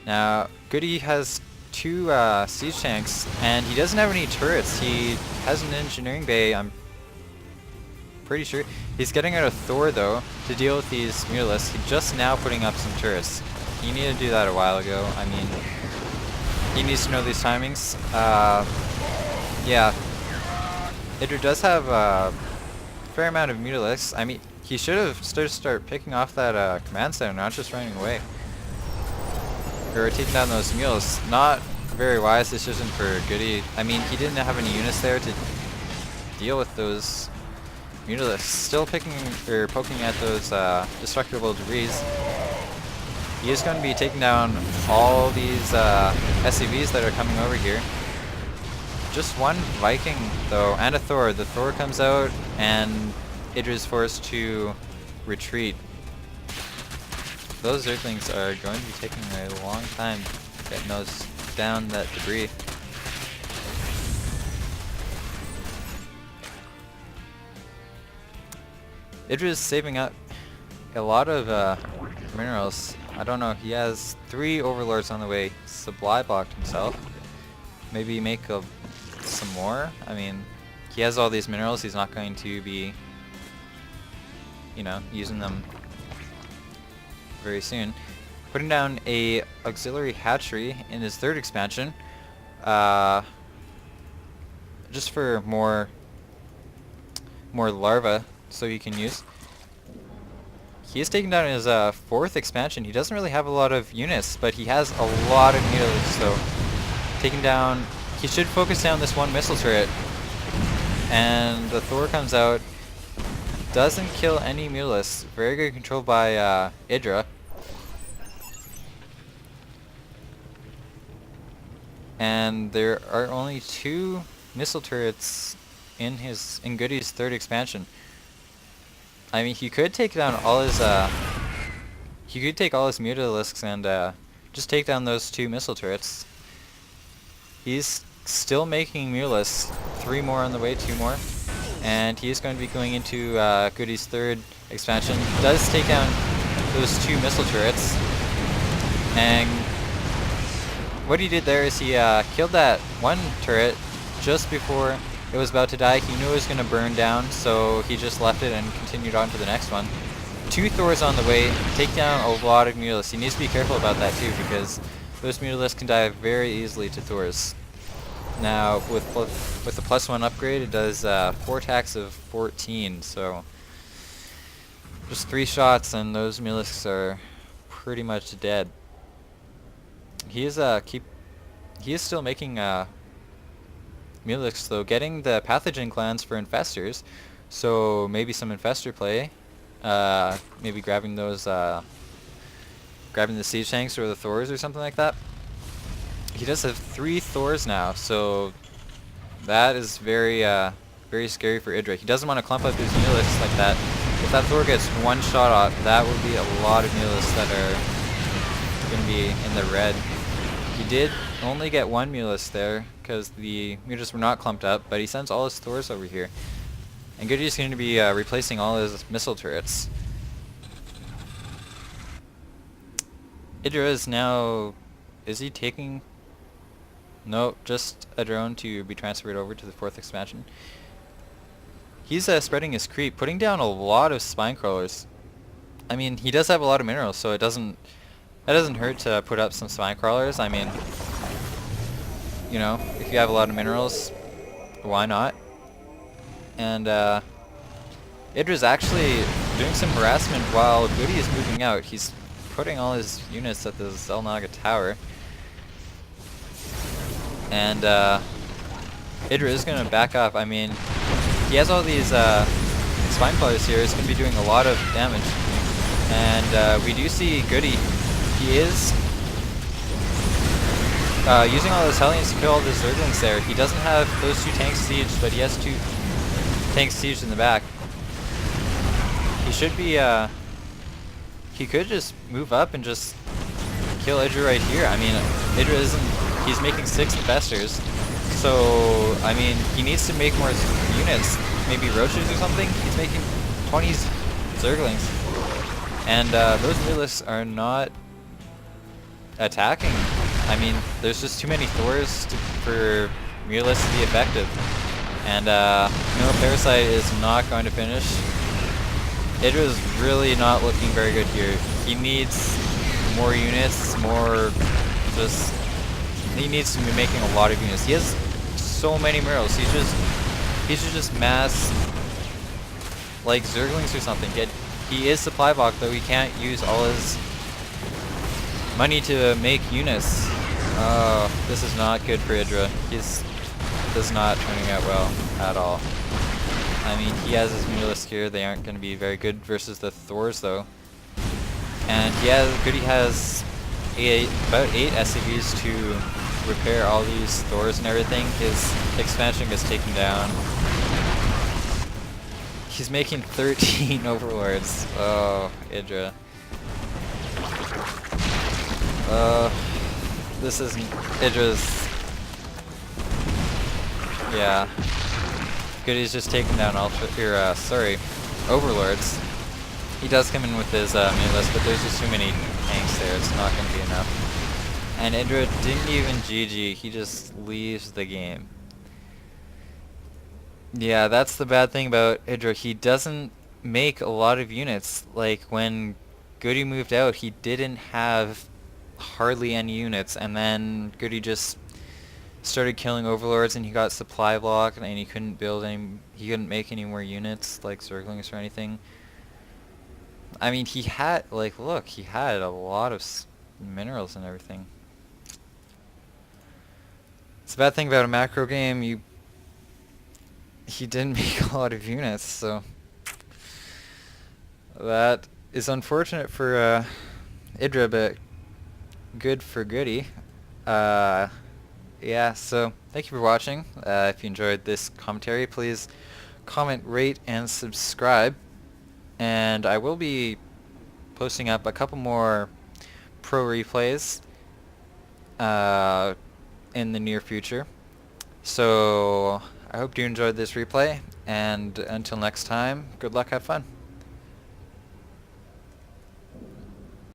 Now, Goody has two siege tanks, and he doesn't have any turrets. He has an engineering bay, I'm pretty sure. He's getting out of Thor, though, to deal with these mutalisks. He's just now putting up some turrets. He needed to do that a while ago. I mean, he needs to know these timings. Yeah. Idra does have a fair amount of mutalisks. I mean, he should have start picking off that command center, not just running away. Or taking down those mules. Not very wise decision for Goody. I mean, he didn't have any units there to deal with those mutalisks. Still picking or poking at those destructible debris. He is going to be taking down all these SCVs that are coming over here. Just one Viking though, and a Thor. The Thor comes out, and Idra is forced to retreat. Those Zerglings are going to be taking a long time getting those down that debris. Idra is saving up a lot of minerals. I don't know, he has 3 overlords on the way. Supply blocked himself. Maybe make some more? I mean, he has all these minerals, he's not going to be, you know, using them very soon. Putting down a auxiliary hatchery in his 3rd expansion, just for more larvae so he can use. He is taking down his 4th expansion. He doesn't really have a lot of units, but he has a lot of mutalisks, so taking down, he should focus down this one missile turret. And the Thor comes out, doesn't kill any mutalisks. Very good control by Idra. And there are only 2 missile turrets in Goody's 3rd expansion. I mean, he could take down all his mutalisks and just take down those 2 missile turrets. He's still making mutalisks. 3 more on the way, 2 more. And he's going to be going into Goody's 3rd expansion. Does take down those 2 missile turrets. And what he did there is he killed that one turret just before it was about to die. He knew it was going to burn down, so he just left it and continued on to the next one. 2 Thors on the way, take down a lot of mutalisks. He needs to be careful about that too, because those mutalisks can die very easily to Thors. Now, with the +1 upgrade, it does 4 attacks of 14, so just 3 shots and those mutalisks are pretty much dead. He is still making mutalisks though, getting the pathogen clans for infestors, so maybe some infestor play, maybe grabbing those, grabbing the siege tanks or the Thors or something like that. He does have 3 Thors now, so that is very scary for Idra. He doesn't want to clump up his mutalisks like that. If that Thor gets 1 shot off, that would be a lot of mutalisks that are going to be in the red. He did only get 1 mutalisk there, because the mutalisks were not clumped up, but he sends all his Thors over here. And Goody is going to be replacing all his missile turrets. Idra is now... is he taking... no, just a drone to be transferred over to the 4th expansion. He's spreading his creep, putting down a lot of spine crawlers. I mean, he does have a lot of minerals, so it doesn't hurt to put up some spine crawlers. I mean, you know, if you have a lot of minerals, why not? And Idra's actually doing some harassment while Goody is moving out. He's putting all his units at the Zelnaga tower. And Idra is going to back up. I mean, he has all these spine crawlers here. It's going to be doing a lot of damage. And we do see Goody. He is using all those Hellions to kill all the Zerglings there. He doesn't have those 2 tanks sieged, but he has 2 tanks sieged in the back. He should be, he could just move up and just kill Idra right here. I mean, Idra isn't, he's making 6 infestors. So, I mean, he needs to make more units, maybe roaches or something. He's making 20 Zerglings. And those mutalisks are not attacking. I mean, there's just too many Thors for Mutalisk to be effective. And no, Parasite is not going to finish. Idra's really not looking very good here. He needs more units, he needs to be making a lot of units. He has so many murals. He should just mass like Zerglings or something. He is supply block though. He can't use all his money to make units. Oh, this is not good for Idra. This is not turning out well at all. I mean, he has his Mutalisk here. They aren't going to be very good versus the Thors though. And Goody has about 8 SCVs to repair all these Thors and everything. His expansion gets taken down. He's making 13 Overlords. Oh, Idra. This isn't Idra's. Yeah. Goody's just taking down Overlords. He does come in with his Mutalisk, but there's just too many tanks there. It's not going to be enough. And Idra didn't even GG. He just leaves the game. Yeah, that's the bad thing about Idra. He doesn't make a lot of units. Like when Goody moved out, he didn't have hardly any units, and then Goody just started killing Overlords, and he got supply block, and he couldn't make any more units like Zerglings or anything. I mean, he had look, he had a lot of minerals and everything. It's a bad thing about a macro game. He didn't make a lot of units, so that is unfortunate for Idra, but good for Goody. Yeah, so thank you for watching. If you enjoyed this commentary, please comment, rate, and subscribe. And I will be posting up a couple more pro replays in the near future. So I hope you enjoyed this replay, and until next time, good luck, have fun.